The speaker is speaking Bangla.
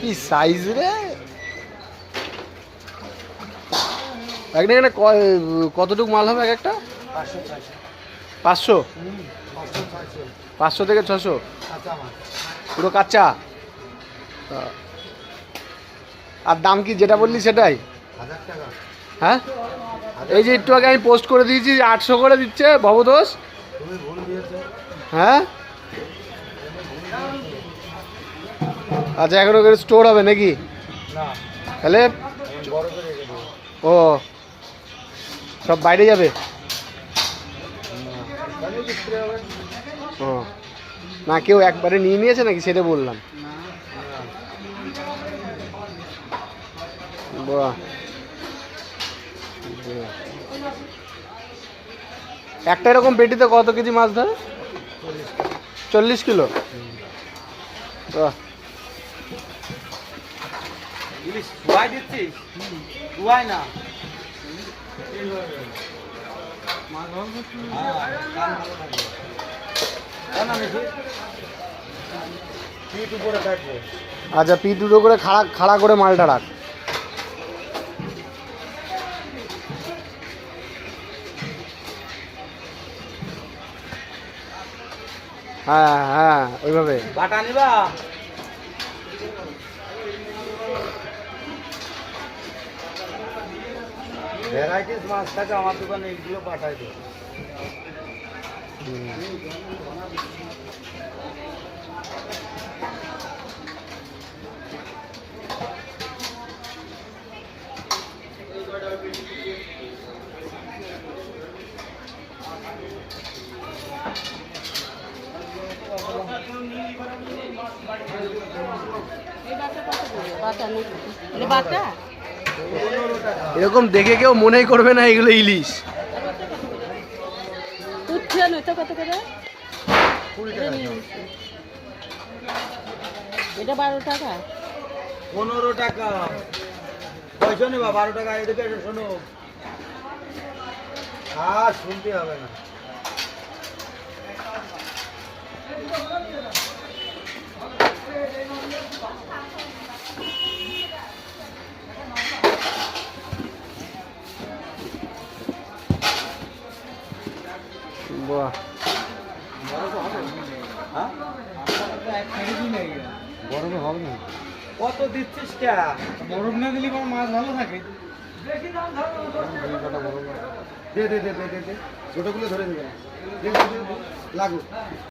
কি সাইজ রে! একটা এখানে কতটুকু মাল হবে এক একটা? 500 500 থেকে 600 পুরো কাঁচা। আর দাম কি যেটা বললি সেটাই? হ্যাঁ, এই যে একটু আগে আমি পোস্ট করে দিয়েছি 800 করে দিচ্ছে ভবদোষ। হ্যাঁ, আচ্ছা, এখন ওখানে স্টোর হবে নাকি? তাহলে ও সব বাইরে যাবে? ও না, কেউ একবারে নিয়ে নিয়েছে নাকি সেটা বললাম। বাহ, একটা এরকম পেটিতে কত কেজি মাছ ধরে? 40 কিলো। বাহ, আচ্ছা, পিঠ দুটো করে খাড়া খাড়া করে মালটা রাখ। হ্যাঁ হ্যাঁ, ওইভাবে বাটা নিবা। ভ্যারাইটিস মাছ থাকে আমার দোকানে, এইগুলো পাঠাই দেবো। এরকম দেখে কেউ মনেই করবে না এগুলো ইলিশ। এটা 12 টাকা, 15 টাকা পয়সা নেবা। 12 টাকা এদিকে এসে শোনো, আর শুনতে হবে না। বাহ, গরমে হবে না। কত দিচ্ছিস কে? বরফ না দিলে মাছ ভালো থাকে। দে দে দে দে দে, ছোটগুলো ধরে দেবে। লাগু।